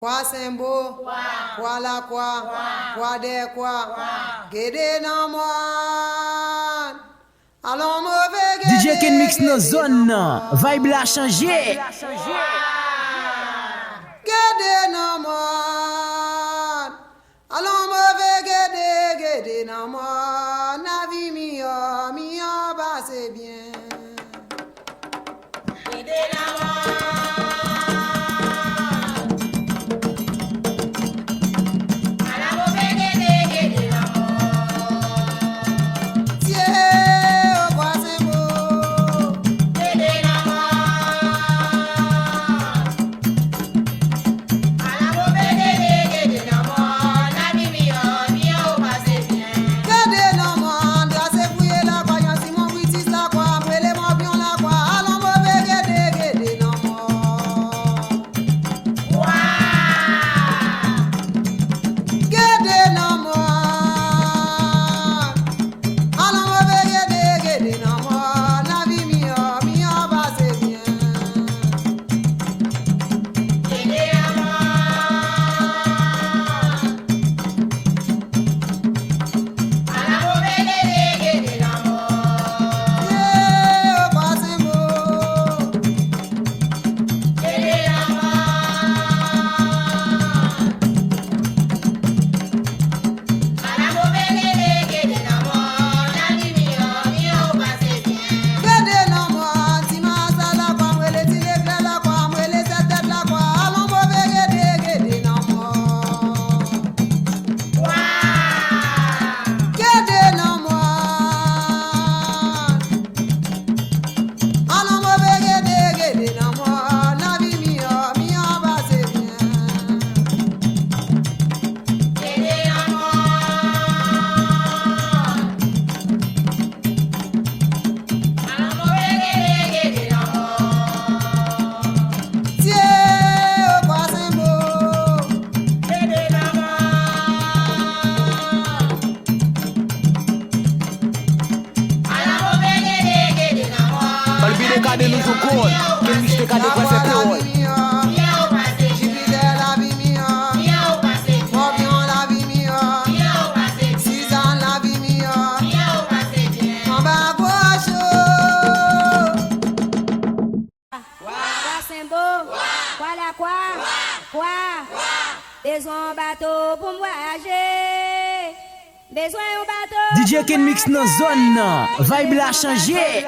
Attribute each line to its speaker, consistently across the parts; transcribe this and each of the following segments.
Speaker 1: Kwa sembo, kwa la kwa de kwa, gede nan moi. Allons mauvais gede.
Speaker 2: DJ Ken mix nos zones, vibe la changé.
Speaker 1: Gede nan moi. Allons mauvais gede nan moi. Na vie mi yo ba c'est bien. Gede nan moi.
Speaker 2: DJ Ken mix nos zones, vibe la changé.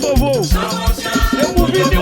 Speaker 3: Salvou. Eu ouvi de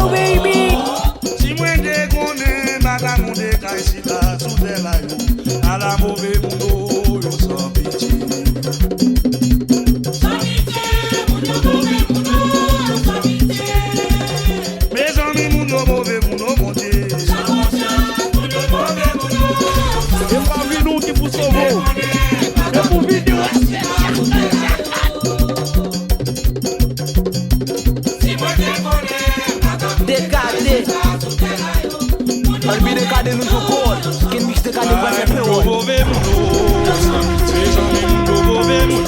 Speaker 2: yo, baby.
Speaker 3: Si moi déconne, baga mon décaille si la sous terre là yo, à la mauvais monde yo sans pitié.
Speaker 4: Sans pitié, mon mauvais monde, sans pitié.
Speaker 3: Mes amis mon mauvais monde mon Dieu.
Speaker 4: Sans conscience, mon mauvais monde.
Speaker 5: Et parmi nous qui vous sauvons. Et pour vidéo.
Speaker 4: Si moi déconne, baga mon
Speaker 2: Décadé. Olbi décadé nous jouons. Ken Mix décadé pour faire plus haut.
Speaker 3: Mauvais monde, mes amis mon mauvais monde.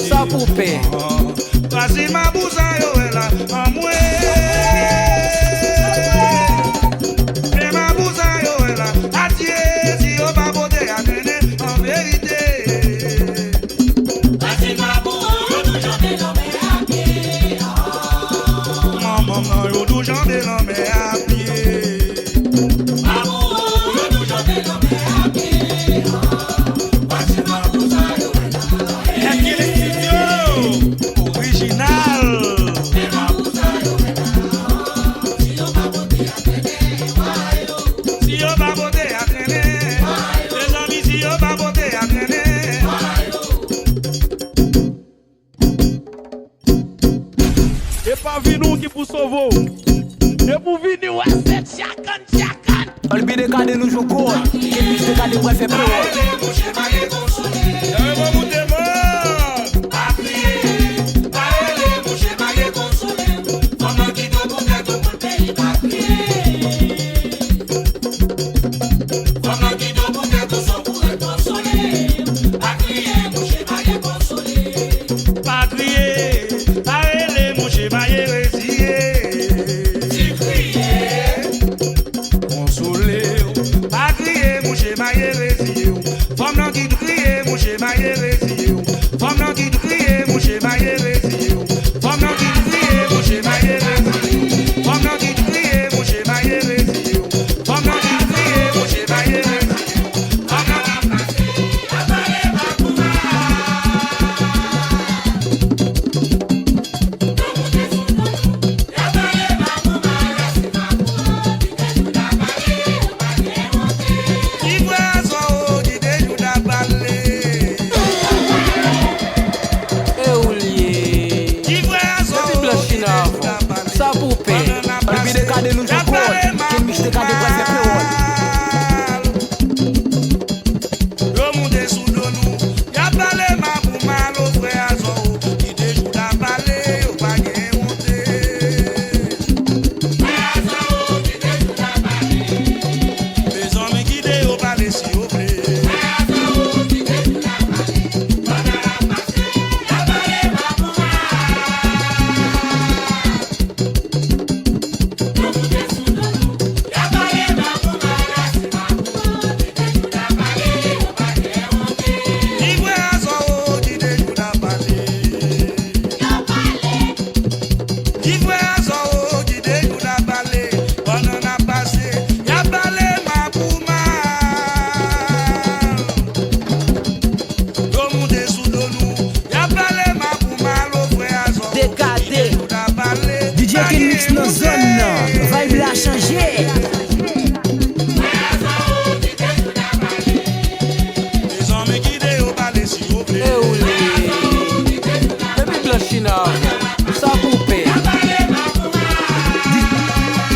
Speaker 2: Sa poupée.
Speaker 3: Kasi ma bousa yo ela amwe. Et ma bousa yo ela atie si yo ba bote a tene en vérité.
Speaker 4: Kasi ma bou yo du jambe l'homme à pied.
Speaker 3: Maman yo du jambe l'homme à pied.
Speaker 4: Ma bou yo du jambe l'homme à pied. Kasi ma bousa yo
Speaker 3: Original. Si yo ba bote a traîner, les amis, si yo ba bote a traîner.
Speaker 5: Et parmi nous qui vous sauvons. Et pour vidéo.
Speaker 2: Olbi décadé nous jouons. Ken Mix décadé pour faire plus haut. DJ Ken Mix dans zone nan, vibe la changé.
Speaker 3: Les hommes qui déo parler s'il vous plaît.
Speaker 6: Depuis Blanchina, ça coupé.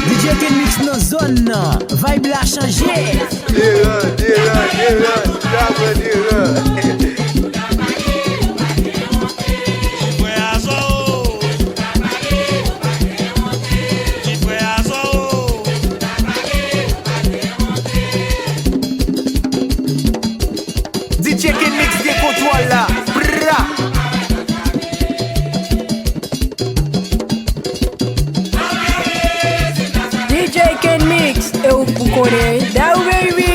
Speaker 2: DJ Ken Mix dans zone nan, vibe la changé.
Speaker 6: DJ Ken Mix des contrôles là. Bra.
Speaker 7: DJ Ken Mix, eu procurei, dá o baby.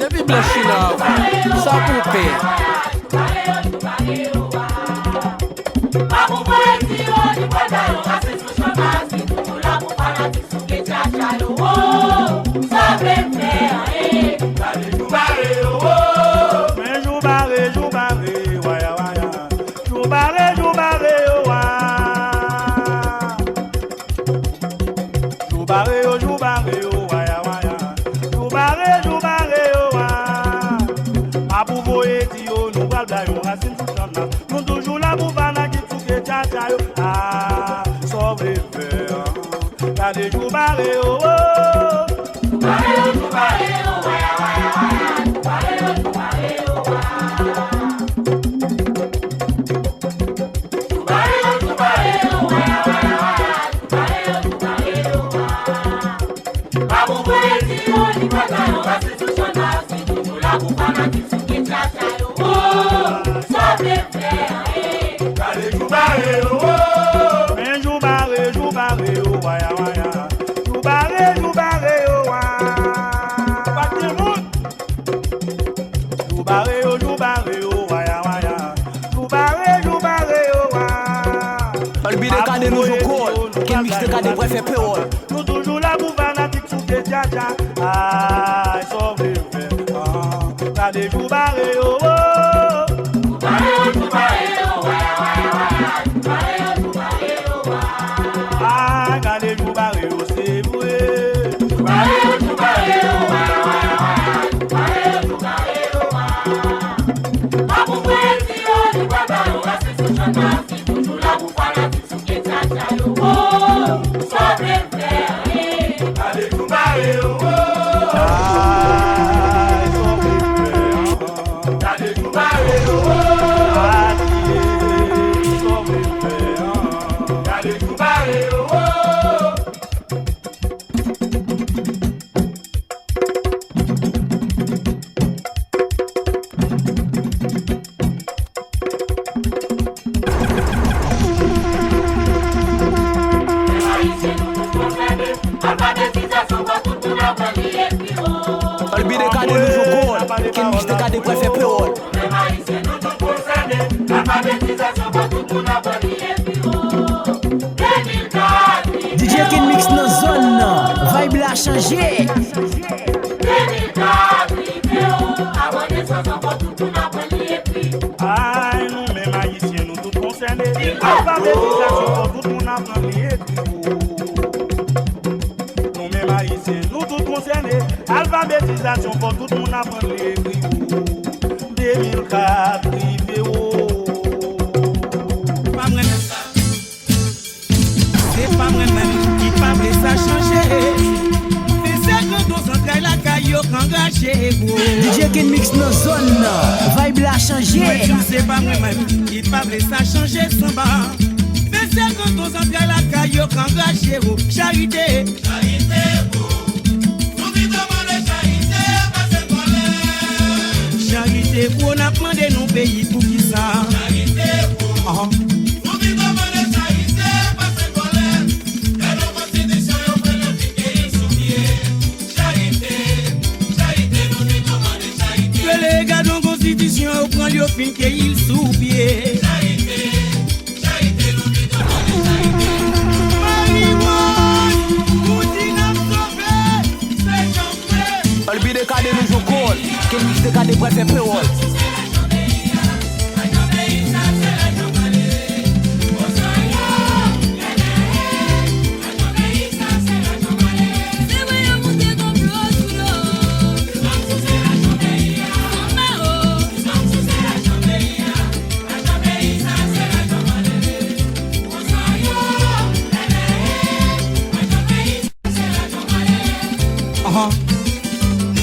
Speaker 6: Depuis Blanchina, ça coupé.
Speaker 3: Nous toujours là pour faire la guitare qui tcha yo. Ah, sauve les faire. T'as des jours barrés oh. Nous toujours là pour fanatique sous des tcha-tcha. Ah, sauve les faire. T'as des jours barrés oh. Ah, t'as des jours barrés oh, c'est vrai.
Speaker 2: DJ Ken Mix dans zone nan, vibe la changé.
Speaker 3: Ay, nous même Réalisation pour tout le monde apprendre les prix. 2004, privé.
Speaker 8: C'est pas moi-même qui parle ça changer. C'est ça quand on s'entraille la caillou engagé.
Speaker 2: DJ Ken Mix dans zone, vibe la changé.
Speaker 8: C'est pas moi-même qui parle ça changer sans bas. Mais c'est quand on s'entraille la caillou engagé. Charité, charité, vous vite demander charité, pas se voler. Charité, pour on a demandé nos pays pour qui ça. Charité, pour constitution au point de fin qu'il sous pied. Charité, charité, nous lui demandons charité. Marijuana, vous dites nous sauver, c'est chambré.
Speaker 6: I'll be the card de nous call. Ken Mix de card de bref et payroll.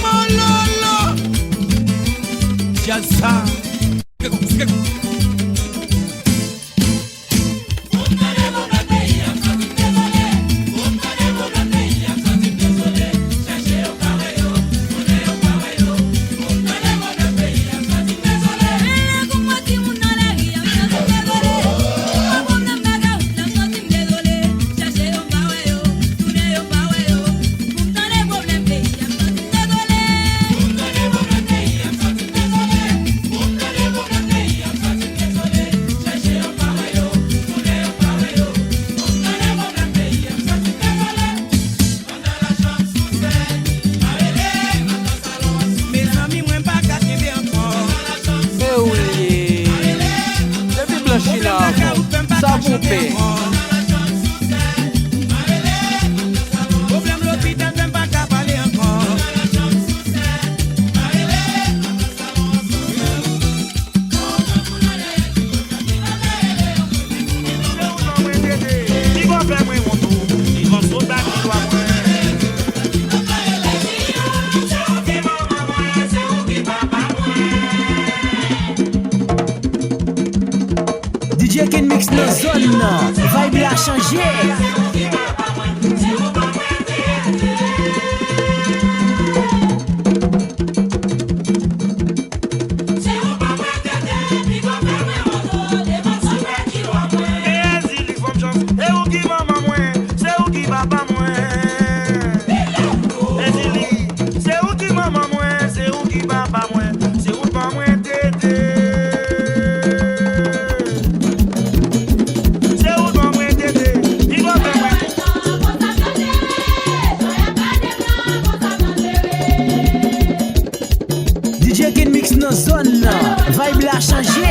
Speaker 8: Mololo, Jalsa. Problème l'hôpital même pas qu'à parler encore.
Speaker 3: Ils vont faire moi mon tour. Ils vont sauter qui doit
Speaker 2: DJ Ken Mix dans zone, vibe la changé. DJ Ken Mix dans zone, vibe la changé.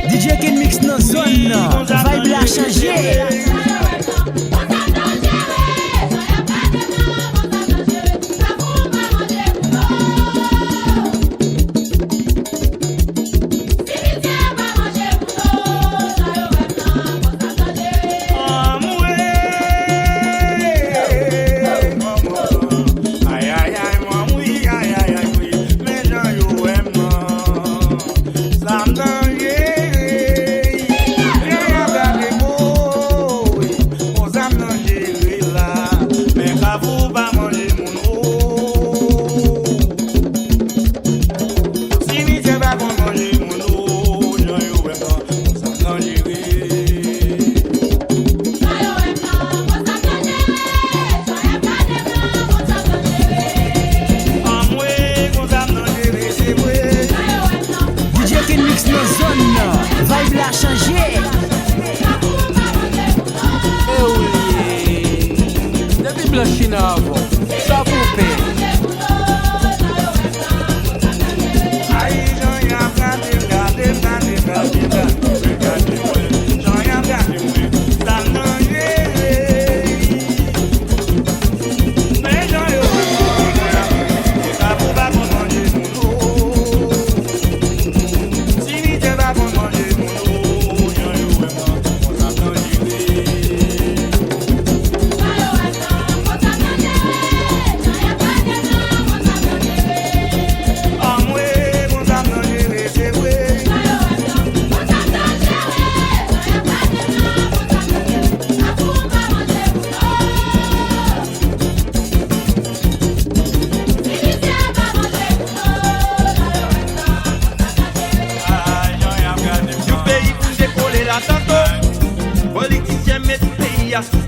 Speaker 2: DJ Ken Mix dans zone, vibe la changé.
Speaker 3: Sam
Speaker 6: Navo, ça vous paie.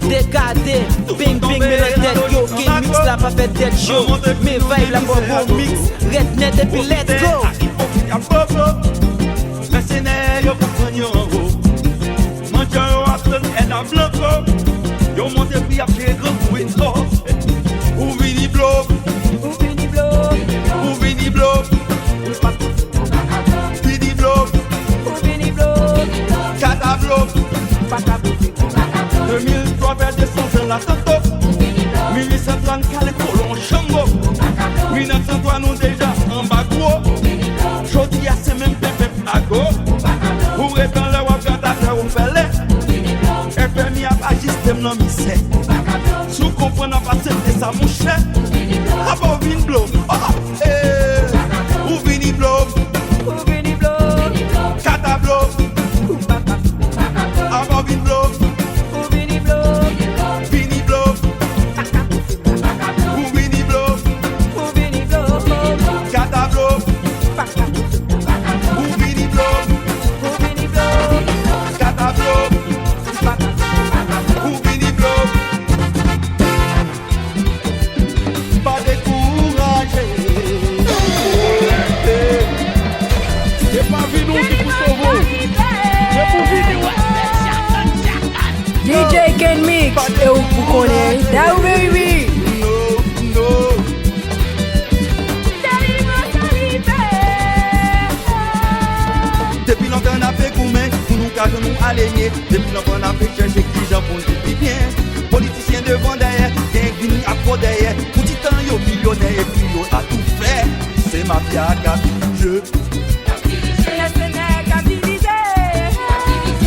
Speaker 2: Décadé, ping ping mais la tête yo, Ken Mix la pas fait tête show. Mais vibe la pas bon mix, red net et puis let's go.
Speaker 3: Mercenaires, yo comprennent yo en haut. Mangeant yo Aston et la blanco. Yo monte puis après grand coup et trop. Ou vini blow, ou vini blow, ou vini blow. Vini blow, ou vini blow. Kata blow, pata blow. 2003 vers décembre la Santo. 1830 Calais Colon Chango. 1903 nous déjà en bas gros. Jodi a c'est même pépé à go. Pour étant le wap gata ou fele. FMI a pas système non misé. Sous comprenant pas c'est ça mon cher. Abo vin blow. Ou vini blow. Ou vini blow. Kata blow. Abo vin blow.
Speaker 7: DJ Ken Mix, eu connais, da baby.
Speaker 3: Depuis longtemps on a fait gourmet, pour nous cacher nous aligner. Depuis longtemps on a fait chercher qui j'en pour nous bien. Politiciens devant derrière, gang vini à côté derrière. Pour petit temps yo millionnaire et puis yo a tout fait. C'est ma mafia qui a jeu.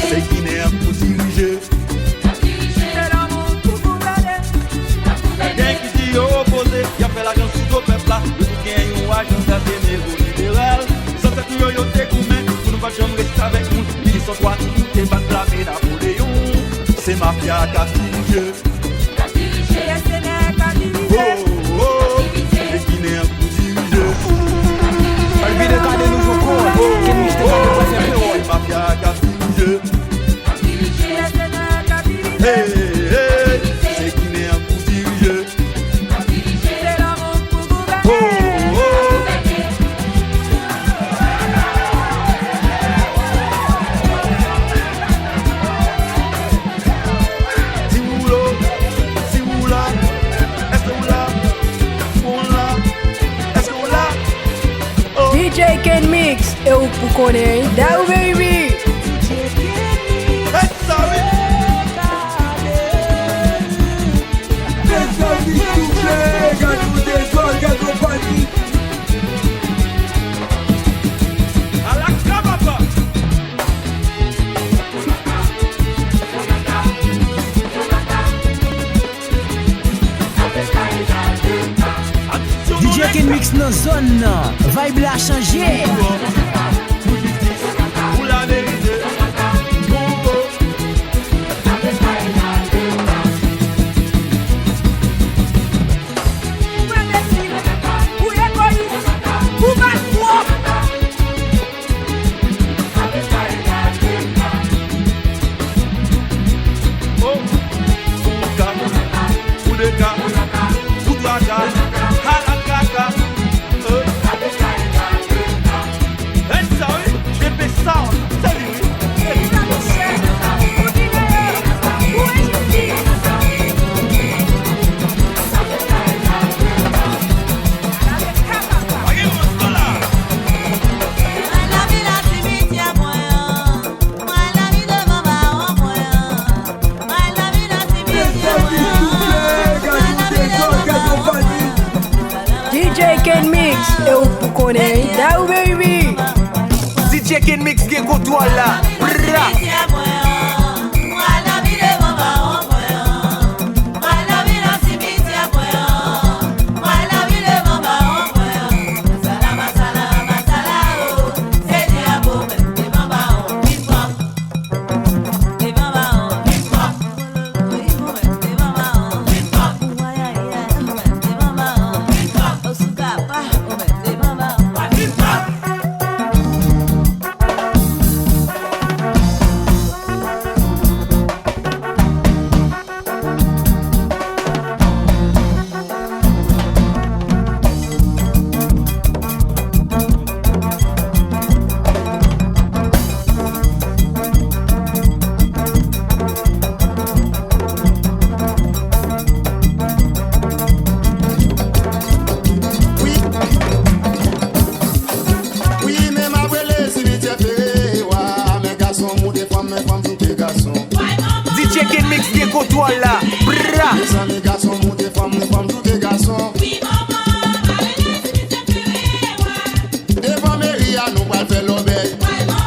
Speaker 3: C'est Guinéen pour diriger. Gang qui dit opposé, y a fait la grande sous au peuple là. Le bouquin yon agenda des néo-libéral. Sans cette yo yo t'es gourmet. Pas jamais rester avec nous, ils sont toi, t'es pas blâmé Napoléon. C'est mafia qui a dirigé. Oh, oh, les Guinéens pour diriger.
Speaker 6: Albi de garder nouveau corps, Ken Mix de garder pas faire peur.
Speaker 3: C'est mafia qui a dirigé. Hey, hey, c'est Guinéens pour diriger. Oh, oh.
Speaker 7: DJ Ken Mix, eu connais, da baby.
Speaker 2: DJ Ken Mix dans zone nan, vibe la changé.
Speaker 3: Pour la vérité,
Speaker 7: DJ Ken Mix, eu pou konen, da ou baby.
Speaker 6: DJ Ken Mix gen kontwal la. Bra. DJ Ken Mix gen kontwal la. Bra.
Speaker 9: Les amis garçons, montez femmes, tous les garçons.
Speaker 4: Oui, maman,
Speaker 9: devant Méria, nous va faire l'obéi.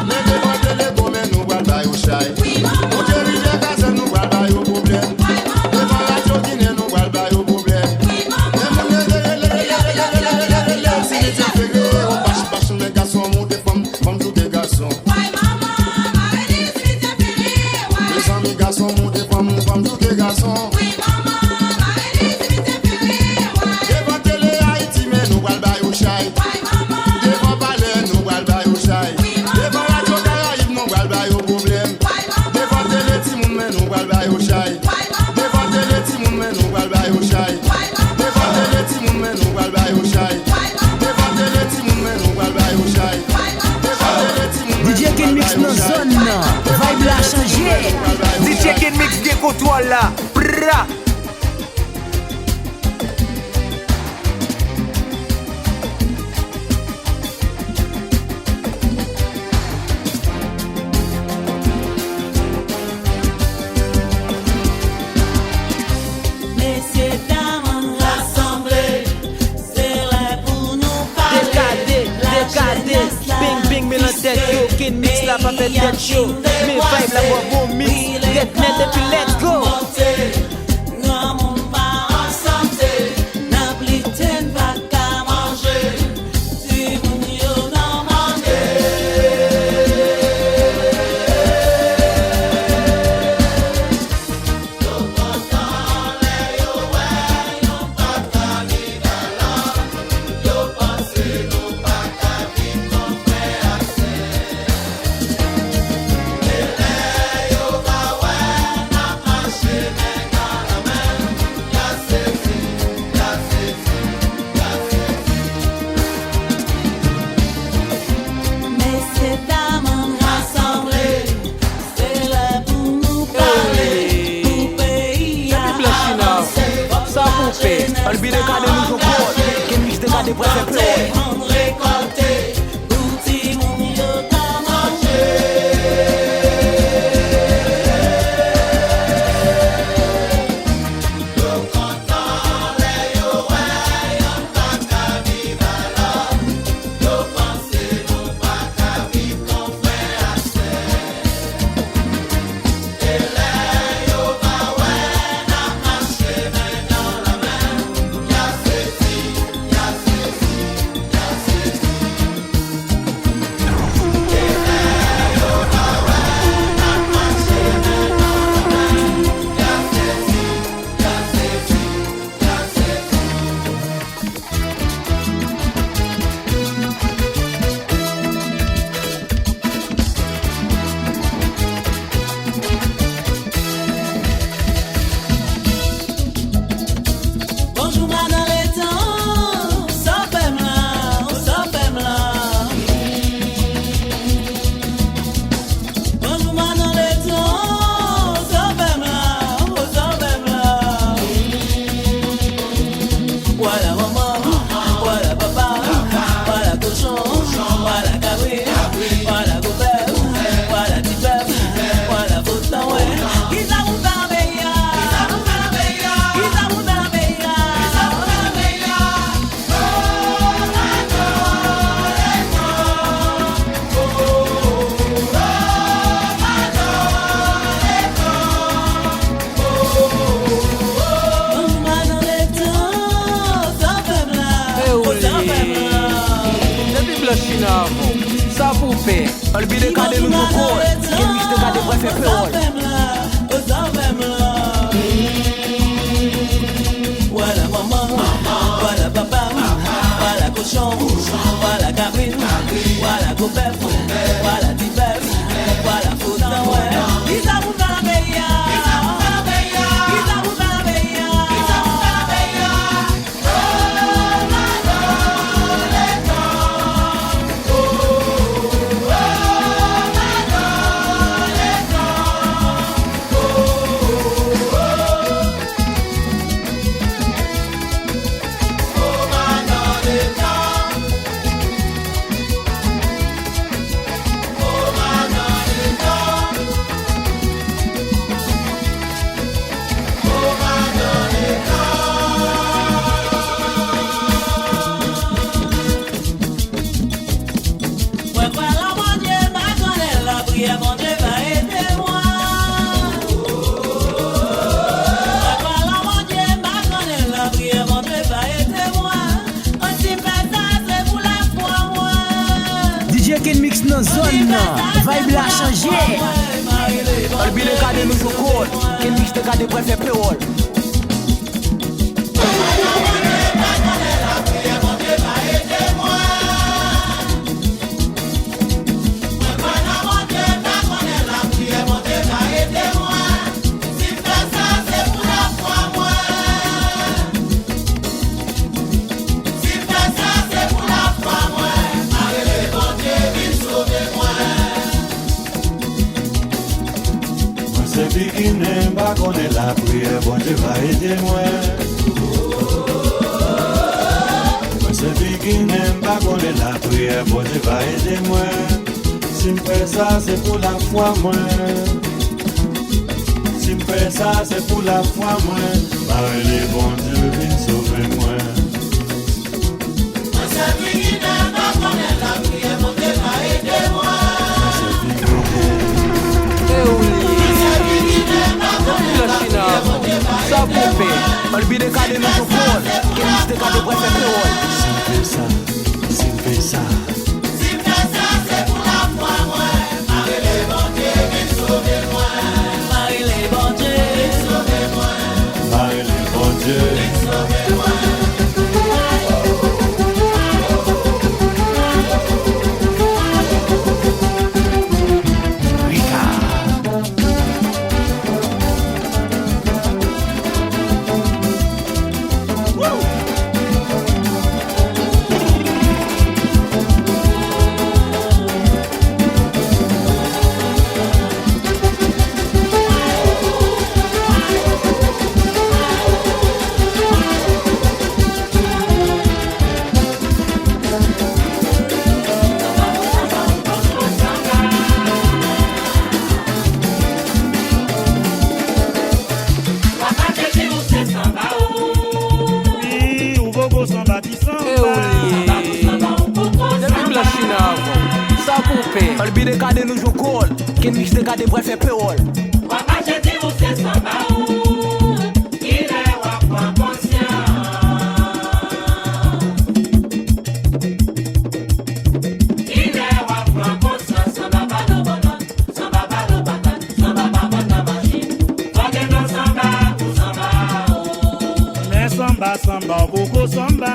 Speaker 9: Mais devant Télégo, mais nous va bailler au chai. Au Jerry de Gaza, nous va bailler au problème. Devant la Jodine, nous va bailler au problème. Si les affaires, on passe les garçons, montez femmes, tous les garçons. Les amis garçons, montez femmes, tous les garçons. Devant Télé Haïti, mais nous va bailler au chai. Devant Palais, nous va bailler au chai. Devant Radio Caraïbe, nous va bailler au problème. Devant Télé Timoun, mais nous va bailler au chai. Devant Télé Timoun, mais nous va bailler au chai. Devant Télé Timoun, mais nous va bailler au chai. Devant Télé Timoun, mais nous va bailler au chai. Devant Télé Timoun, mais
Speaker 2: DJ Ken Mix nan zone nan, vibe la chanje.
Speaker 6: DJ Ken Mix gen kontwal la. Bra.
Speaker 8: Messieurs, dames, rassemblés, c'est là pour nous parler.
Speaker 2: Dekade, bing bing me lan tèt yo. Ken Mix la pa fè tèt show. Me vibe la bon mix, ret net epi let's go.
Speaker 8: Nous mon pas en santé, n'a plus ten pas qu'à manger. Si mon yo n'en
Speaker 6: pompe, olbi de kade nou jokol, ken mix te kade prefe peol.
Speaker 8: Voilà maman, voilà papa, voilà cochon, voilà cabine, voilà copain, voilà tibet, voilà foutan, ouais. Ils avouent pas la meilleure.
Speaker 2: Ken mix nan zon nan, vibe la chanje.
Speaker 6: Olbi de kade nou jokol, ken mix te kade prefe peol.
Speaker 10: Pas connaître la prière, bon Dieu va aider moi. C'est lui qui n'aime pas connaître la prière, bon Dieu va aider moi. Si me fais ça, c'est pour la foi moi. Si me fais ça, c'est pour la foi moi. Marie les bon Dieu viens sauver moi.
Speaker 4: C'est lui qui n'aime pas connaître la prière, bon Dieu va aider moi.
Speaker 6: Sa pompe, olbi de kade nou jokol, ken mix te kade prefe peol.
Speaker 10: Si me fais ça, si me fais ça.
Speaker 4: Si me fais ça, c'est pour la foi moi. Marie les bon Dieu, viens sauver moi. Marie les bon Dieu, viens sauver moi.
Speaker 10: Marie les bon Dieu,
Speaker 4: viens sauver moi.
Speaker 6: Olbi de kade nou jokol, ken mix te kade prefe peol.
Speaker 4: Papa je dis ou c'est samba ou il est wapwa conscient. Il est wapwa conscient, samba ba lo banan, samba ba lo banan, samba ba banda machine. Fage no samba ou samba ou.
Speaker 3: Mais samba samba beaucoup samba.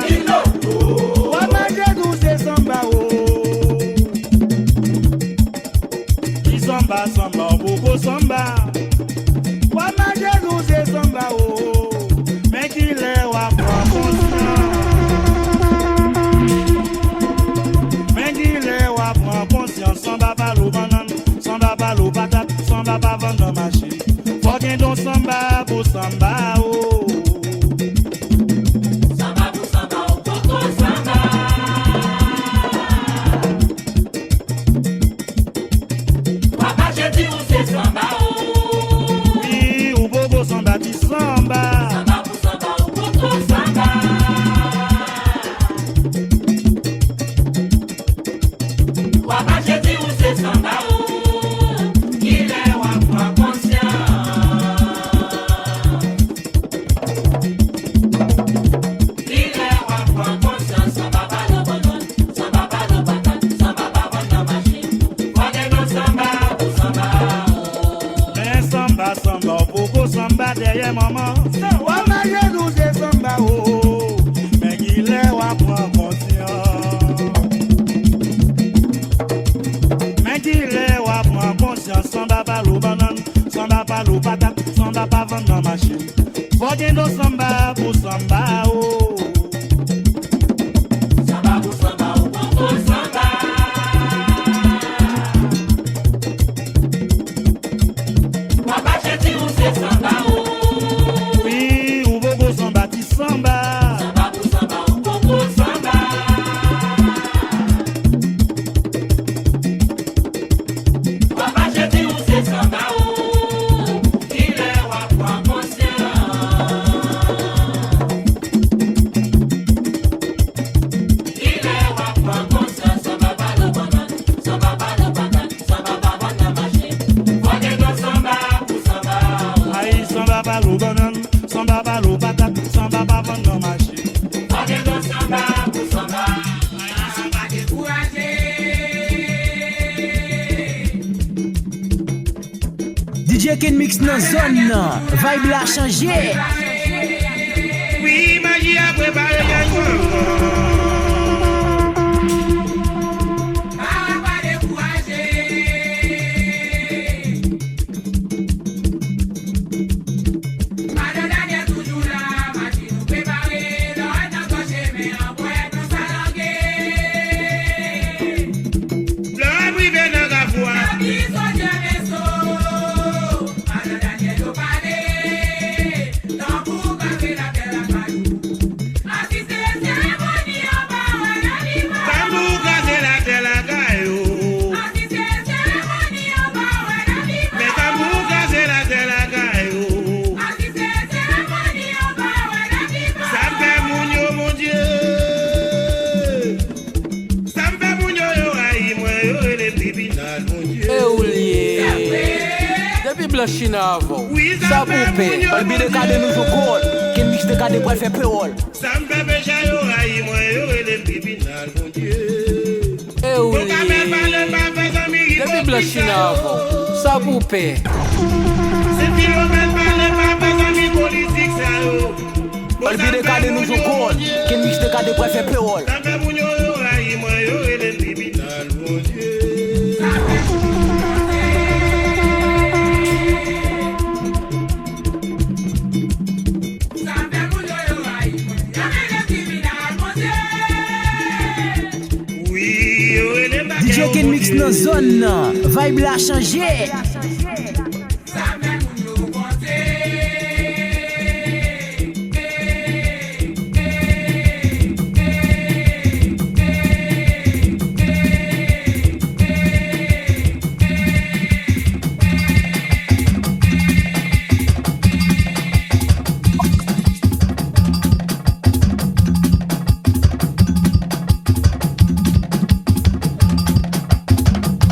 Speaker 3: Papa je dis ou c'est samba ou. Samba, samba, beaucoup samba. Wama nous c'est samba, oh. Mais qu'il est wapwa conscient. Mais qu'il est wapwa conscient. Samba balo banane, samba balo patate, samba ba vendre machine. Faut qu'il don samba pour samba, oh.
Speaker 4: Samba pour samba, oh, coco samba.
Speaker 3: Oui, ou bobo samba di samba.
Speaker 4: Samba pour samba, ou coco samba. Wapa je dis où c'est samba ou il est wapwa conscient.
Speaker 3: derrière maman. Ouais, mais je nous ai samba, oh. Mais il est, on prend conscience. Mais il est, on prend conscience. Samba pas l'eau banane, samba pas l'eau patate, samba pas vendre dans machine. Faut dire nos samba pour samba, oh.
Speaker 4: Samba pour samba, oh, pour samba. Papa Chéti, on sait samba, oh.
Speaker 3: Oui, ou bobo samba, ti samba.
Speaker 4: Samba pour samba, oh, pour samba. Papa Chéti, on sait samba, oh. Il est roi pour conscient. Il est roi pour conscient. Samba pas le banane, samba pas le patate, samba pas vendre machine. Faut que nous samba pour samba, oh.
Speaker 3: Aïe, samba pas l'eau banane, samba pas l'eau patate, samba pas vendre dans machine.
Speaker 4: Faut que nous samba pour samba. Samba découragé.
Speaker 2: DJ Ken Mix nan zone nan, vibe la chanje.
Speaker 3: Oui, magie a préparé gagnant.
Speaker 4: Pas découragé. Madonna est toujours là, machine nous préparer. L'oreille dans ton chemin, en poète nous salanguer.
Speaker 3: Le privé dans la voix. Bambou casé la terre la caille, oh. Mais bambou casé la terre la caille, oh. Ça me fait mounio, mon Dieu. Ça me fait mounio, yo, aïe, moi, yo, et les tribunaux, mon Dieu.
Speaker 6: Eh oulié. Depuis blanchine avant.
Speaker 3: Oui,
Speaker 6: Ça poupée.
Speaker 2: Olbi de kade nou jou kol, Ken Mix de kade pou el fe peol.
Speaker 3: Ça me fait péché, yo, aïe, moi, yo, et les tribunaux, mon Dieu.
Speaker 6: Eh
Speaker 3: Faut
Speaker 6: oulié.
Speaker 3: qu'à même parler, pas faire ça, mais il
Speaker 6: Depuis
Speaker 3: faut
Speaker 6: blanchine
Speaker 3: plus ça,
Speaker 6: avant. Ça poupée.
Speaker 3: C'est kilomètre parler, pas faire ça, mais politique, ça, yo.
Speaker 2: Olbi de kade nou jou kol, Ken Mix de kade pou el fe peol.
Speaker 3: Ça fait mounio, yo, aïe, moi, yo, et les tribunaux, mon Dieu. Oui, yo, et les
Speaker 2: DJ Ken Mix nan zone nan, vibe la chanje.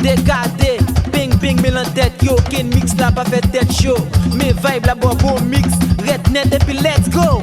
Speaker 2: Dekade, ping ping me lan tèt yo, Ken Mix la pa fè tèt show. Me vibe la bo bon mix, ret net epi let's go.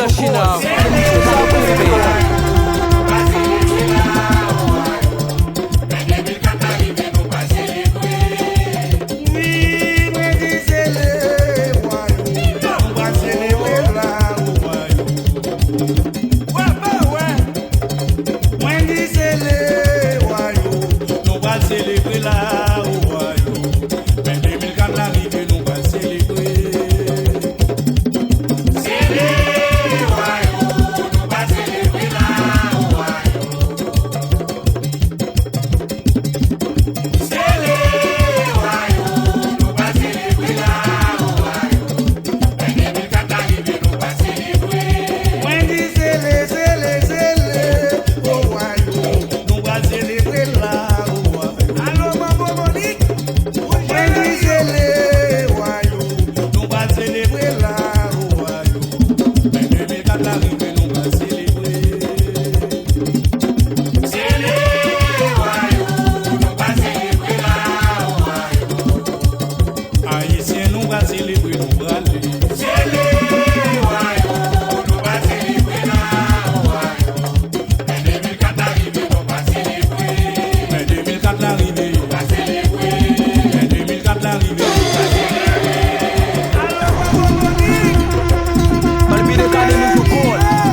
Speaker 2: China.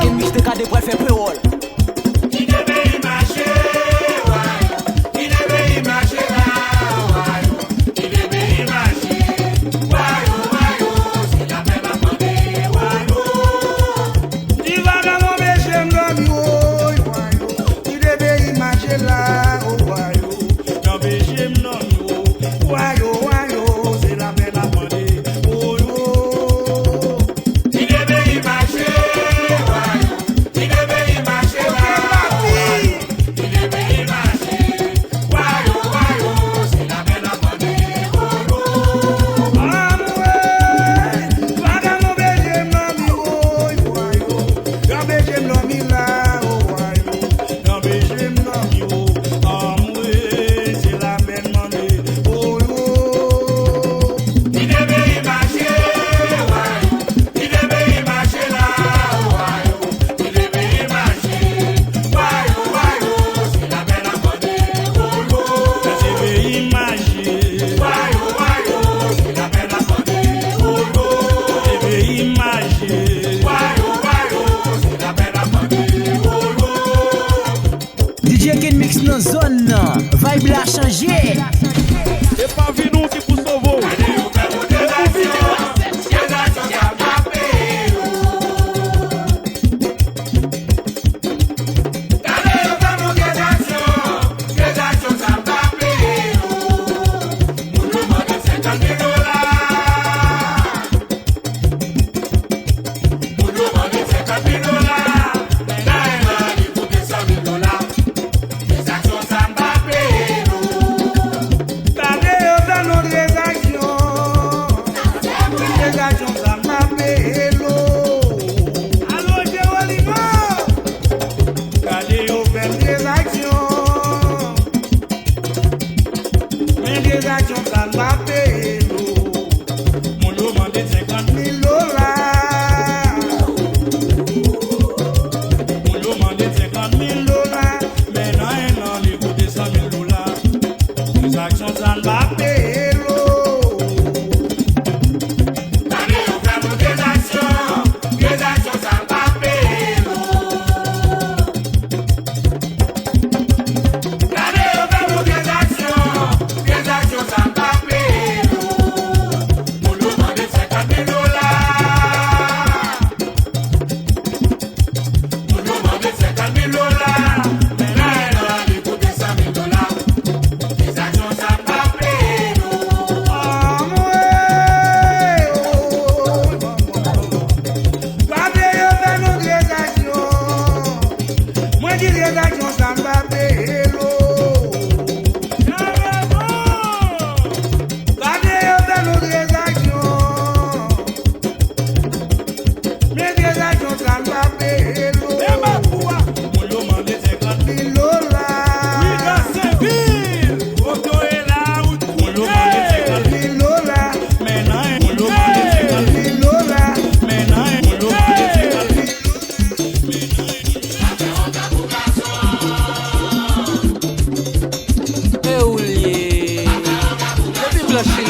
Speaker 2: Ken Mix le kade préféré. DJ Ken Mix nan zone nan, vibe la chanje.
Speaker 5: E pa vi nou ki pou sovo.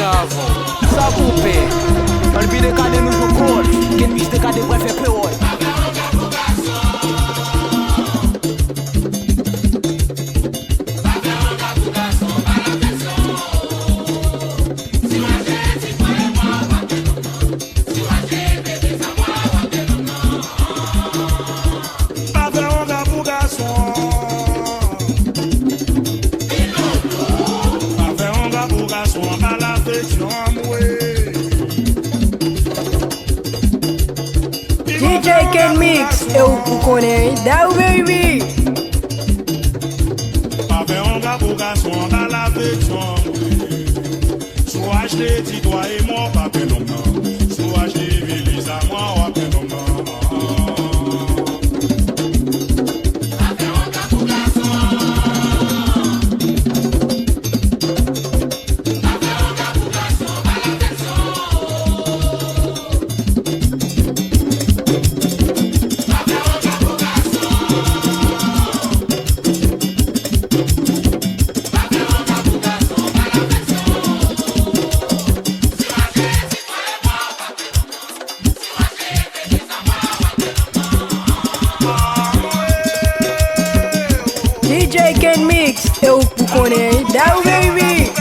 Speaker 6: Sa poupe Albi de kade nou jou kol Ken mix de kade prefe pe woy
Speaker 7: DJ Ken Mix, eu conhei, dá o baby.
Speaker 3: Avec un gars pour garçon, on a la affection. Soit acheter, dis toi et moi, pas que non, non. Soit acheter, Vélis à moi, ou à que non, non.
Speaker 7: DJ Ken Mix, eu conhei, dá o baby.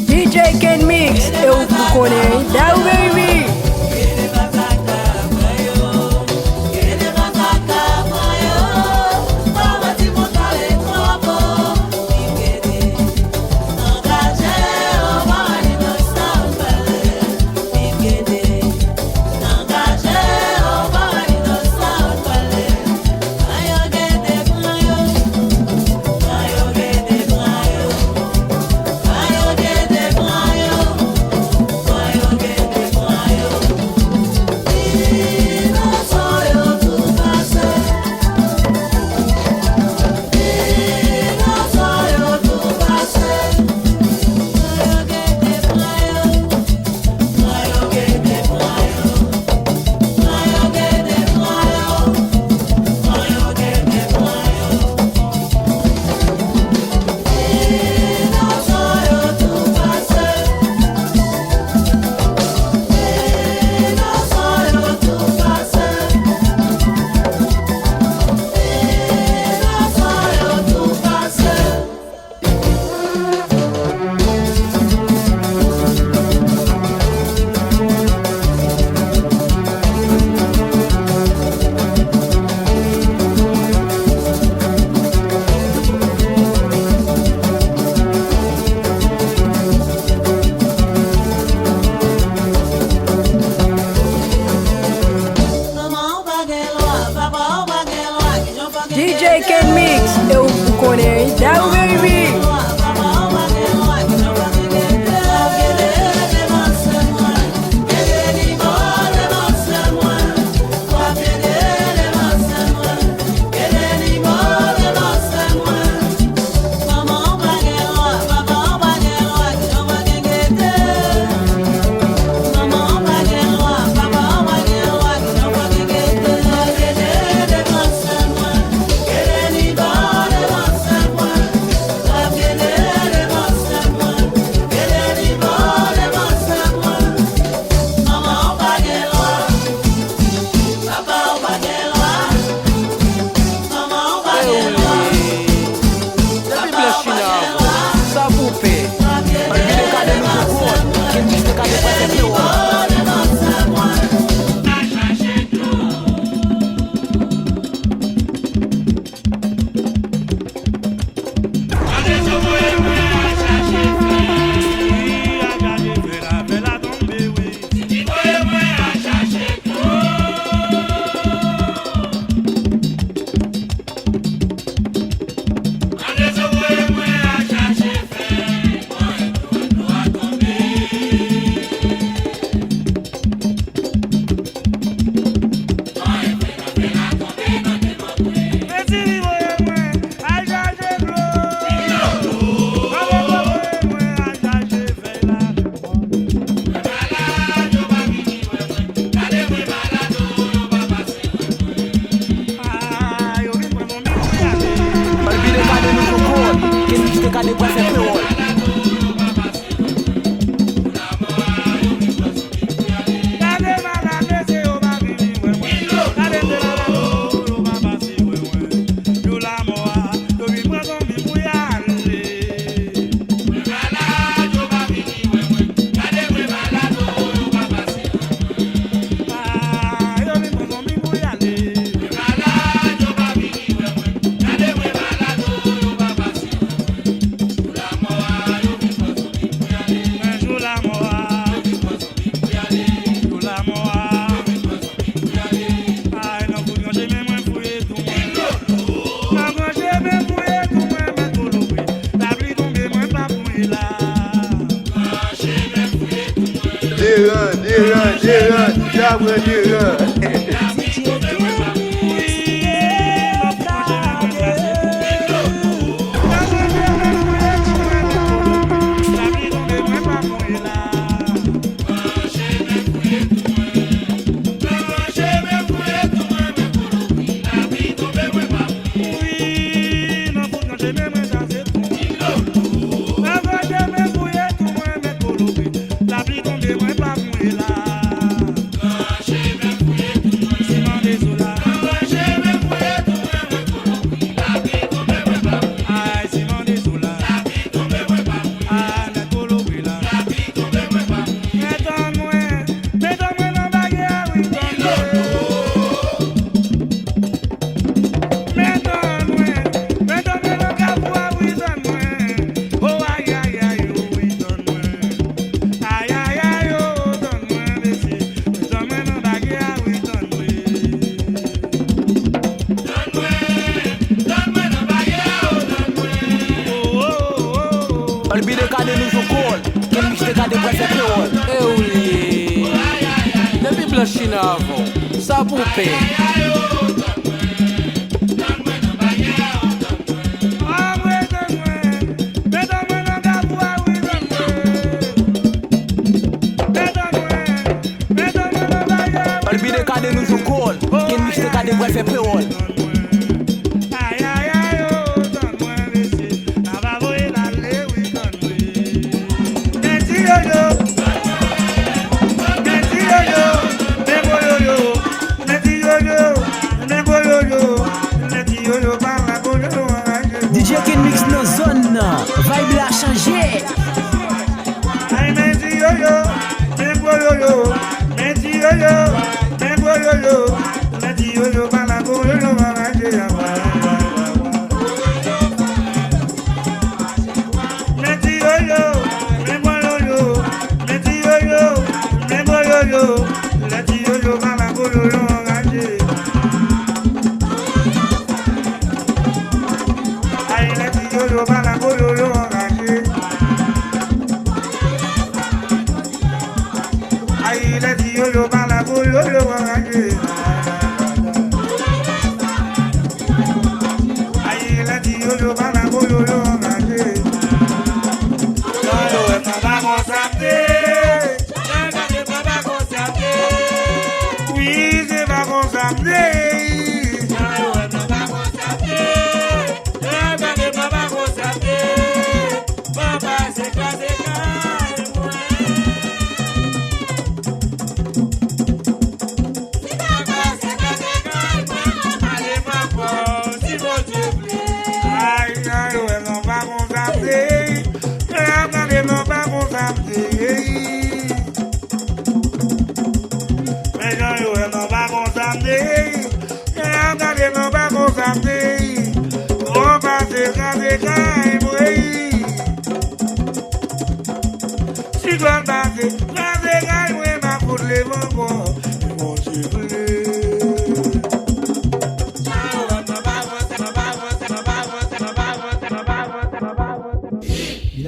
Speaker 7: DJ Ken Mix, eu conhei, dá o baby. DJ Ken Mix, eu conhei, dá o baby.
Speaker 6: ka de bois fait péole.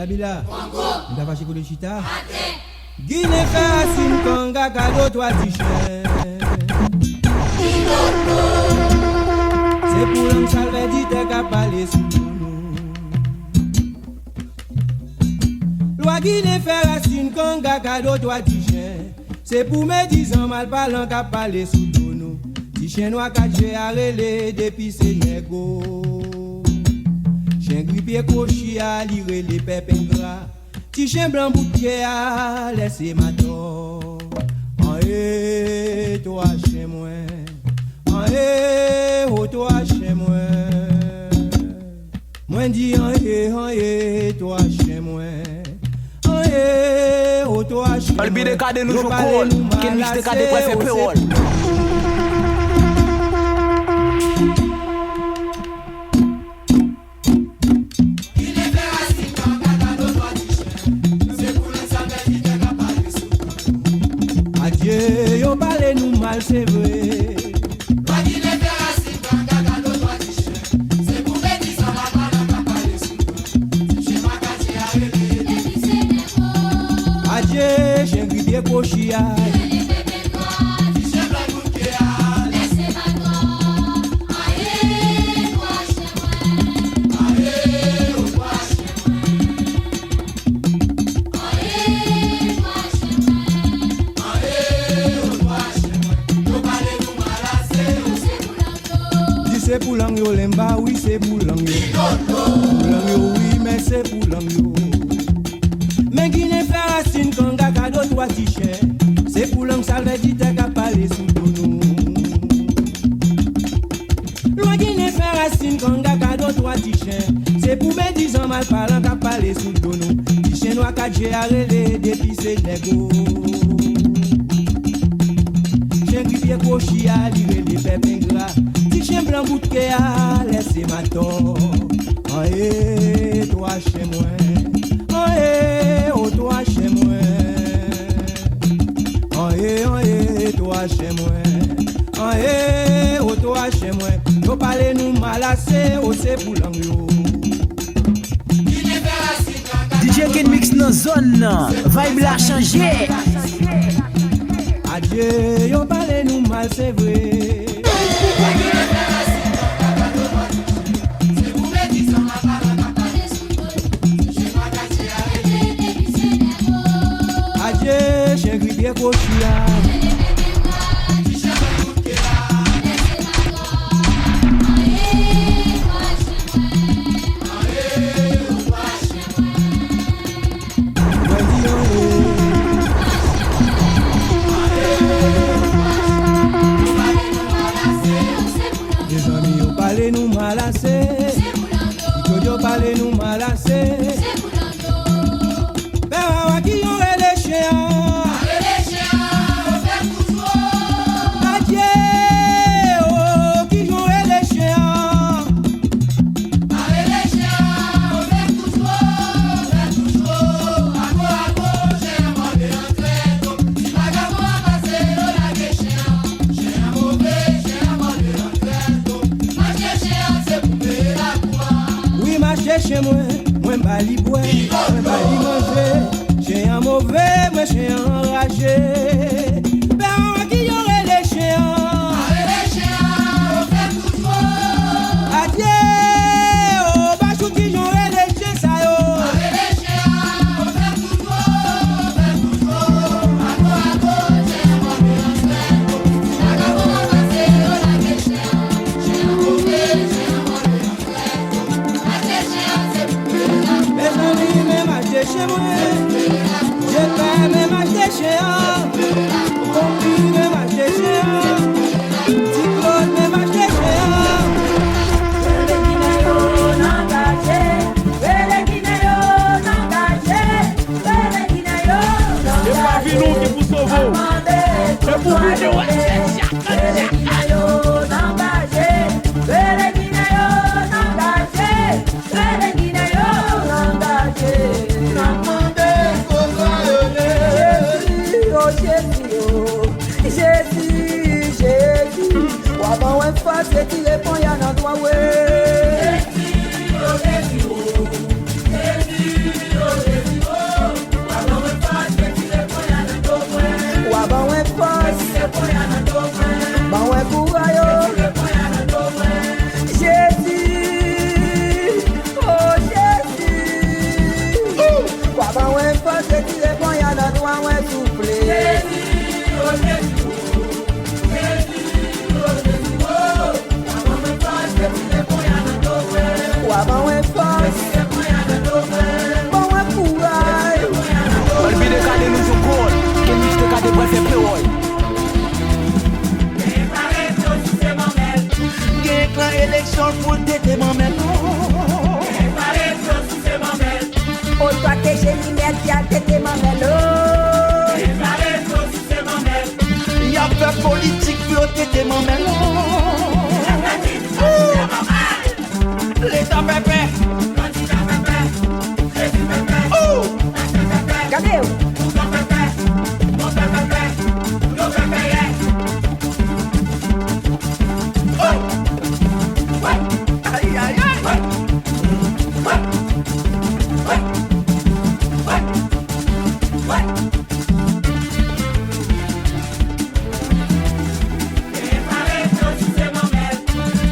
Speaker 8: Bila, nda va chiko de chita. Guinée Fassim Konga Kado toi Tichen. C'est pour l'homme salvé dit t'es qu'à parler sous nous. Loi Guinée Fassim Konga Kado toi Tichen. C'est pour mes 10 ans mal parlant qu'à parler sous nous. Tichen noir qu'à j'ai arrêlé depuis c'est négo. Chien grippé cochi à lire les pépins gras. Ti chien blanc bouquet à laisser ma tort. En toi chez moi. En toi chez moi. Moi dis en toi chez moi. En toi chez moi.
Speaker 6: Albi de kade nou jokol. Ken mix de kade kwa fe peol.
Speaker 8: Adieu, yo parle nous mal, c'est vrai. Adieu, j'ai grippé cochia. C'est pour l'angyo, lemba, oui, c'est pour l'angyo. L'angyo, oui, mais c'est pour l'angyo. Mais qui n'est fait racine quand gaga d'autres toi t-shirt. C'est pour l'angyo, ça veut dire qu'à parler sous nous. Loin qui n'est fait racine quand gaga d'autres toi t-shirt. C'est pour mes 10 ans mal parlant qu'à parler sous nous. T-shirt noir 4G à relais, depuis c'est négo. Chien grippé cochi à lire les pépins gras. Chien blanc bouquet à laisser ma tort. Oh, toi chez moi. Oh, toi chez moi. Oh, toi chez moi. Oh, toi chez moi. Yo parle nous malassé, oh, c'est pour l'anglo.
Speaker 2: DJ Ken Mix dans zone, vibe la changé.
Speaker 8: Adieu, yo parle nous mal, c'est vrai. Adieu, j'ai grippé cochia. Nous malassé, Jojo parle nous malassé. Ben qui ont les chiens, Adieu, oh qui ont les chiens, chez moi bali bois, moi bali manger. J'ai un mauvais, moi j'ai un enragé. Ben qui aurait les chiens? Adieu, oh bachou qui j'aurais les chiens ça yo. Chez moi, je peux même acheter chez eux. Combi même acheter chez eux. Petit Claude même acheter chez eux.
Speaker 5: C'est pas Vinou qui vous sauve. C'est pour vous.
Speaker 1: C'est qui répond, y'a un endroit où Avant
Speaker 3: politique pour traiter mon melon. L'État pépé. Oh!
Speaker 7: Cadê?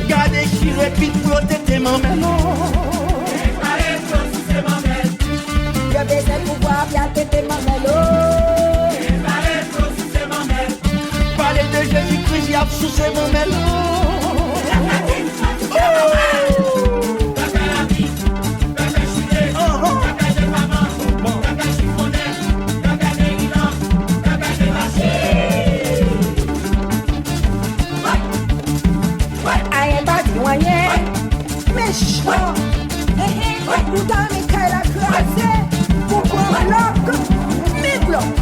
Speaker 3: Gardez qui répite pour traiter mon melon.
Speaker 7: Je vais essayer de pouvoir bien têter mon vélo.
Speaker 3: Parler de Jésus-Christ, il a sous mon melon.
Speaker 7: Aïe, pas de moyen. Méchant. Pourtant, mes cailles la classé. Pourquoi bloc? Mes blocs.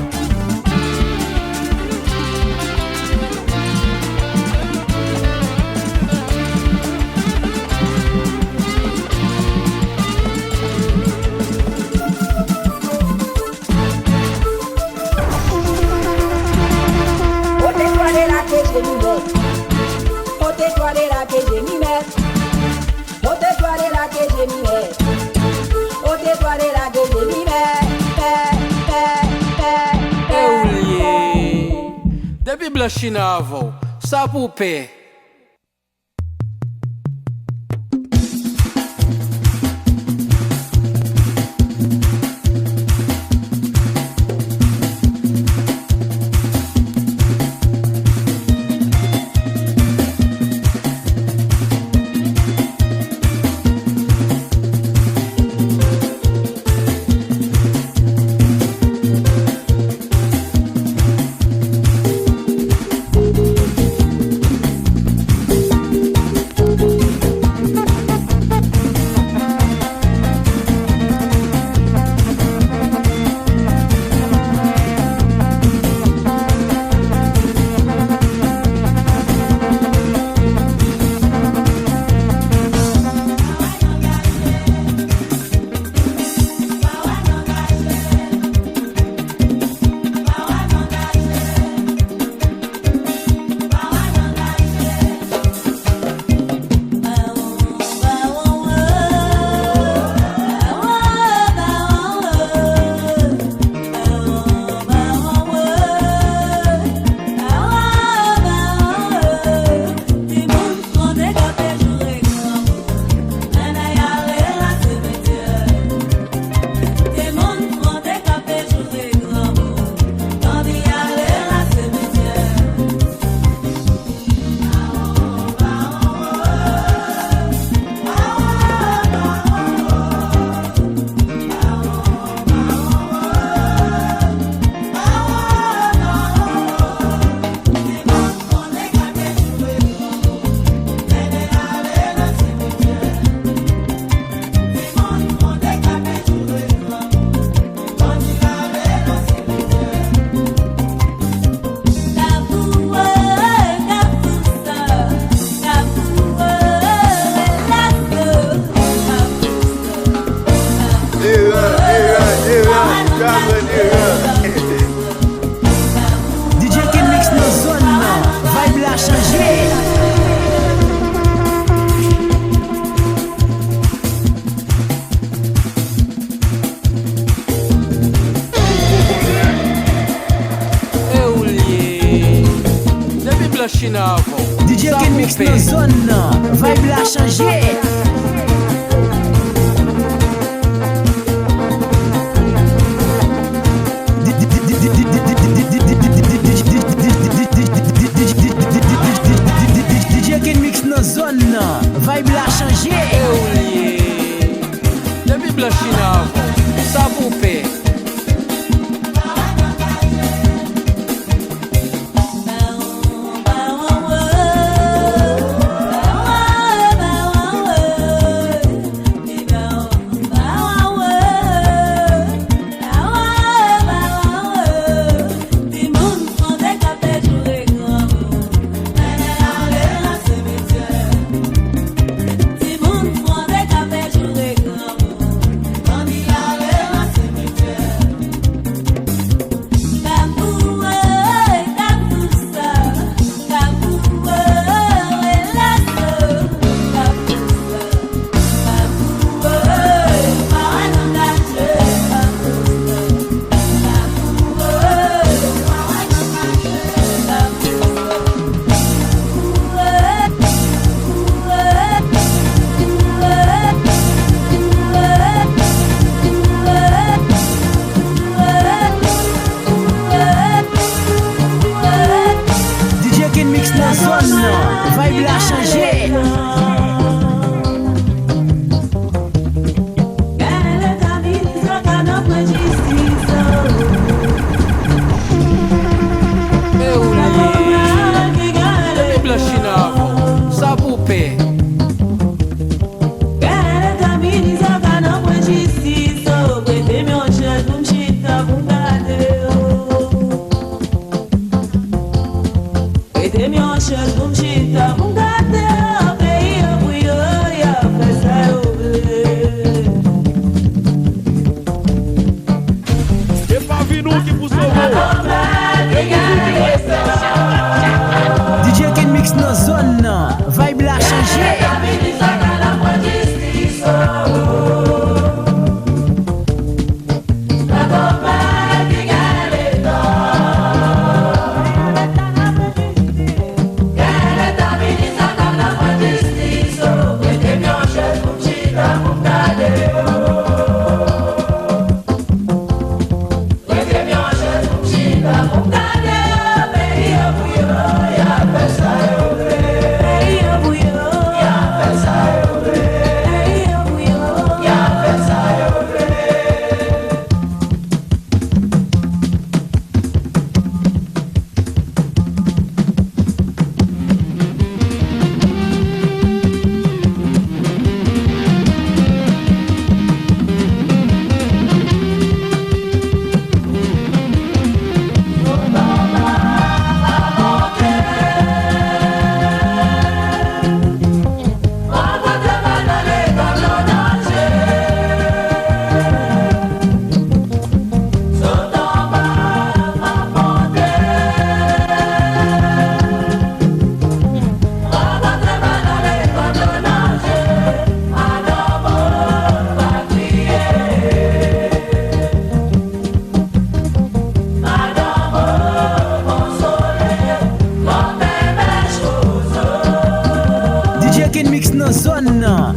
Speaker 6: Depuis Blanchina avant, ça pour paix.
Speaker 2: DJ Ken Mix dans zone vibe la changé.
Speaker 6: Depuis Blanchina avant,
Speaker 2: DJ Ken Mix dans zone vibe la changé. DJ Ken Mix dans zone vibe la changé.
Speaker 6: Depuis Blanchina avant, ça pour paix.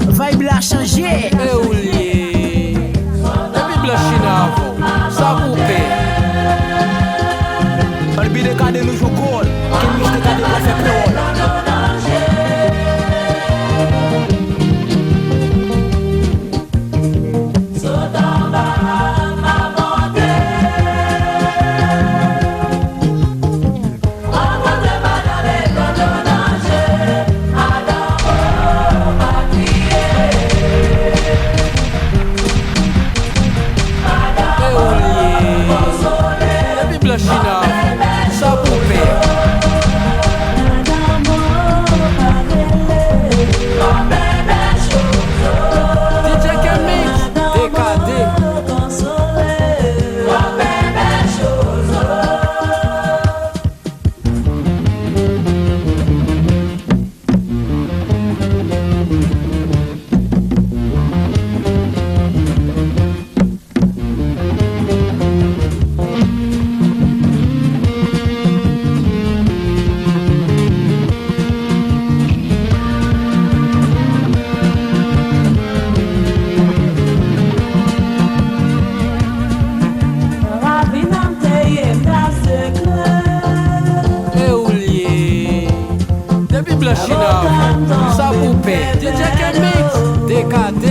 Speaker 2: Vibe la changé.
Speaker 6: Depuis Blanchina, ça coupé. On be the cadre nous joue goal. Qui mixe the cadre pour faire pro. China, ça poupée. DJ Kemix, DKD. China, ça poupée. DJ Kemix, DKD.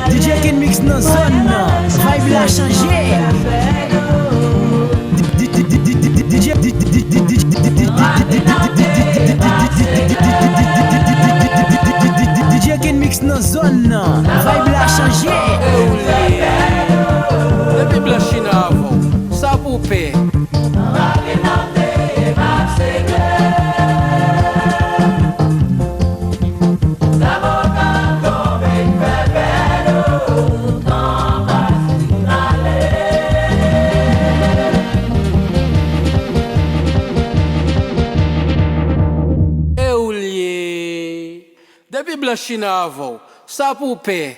Speaker 2: DJ Kemix non sonne, vibe la changé. DJ Kemix dans zone, vibe la changé.
Speaker 6: Depuis Blanchina, ça poupée. Depuis Blanchina, ça poupée.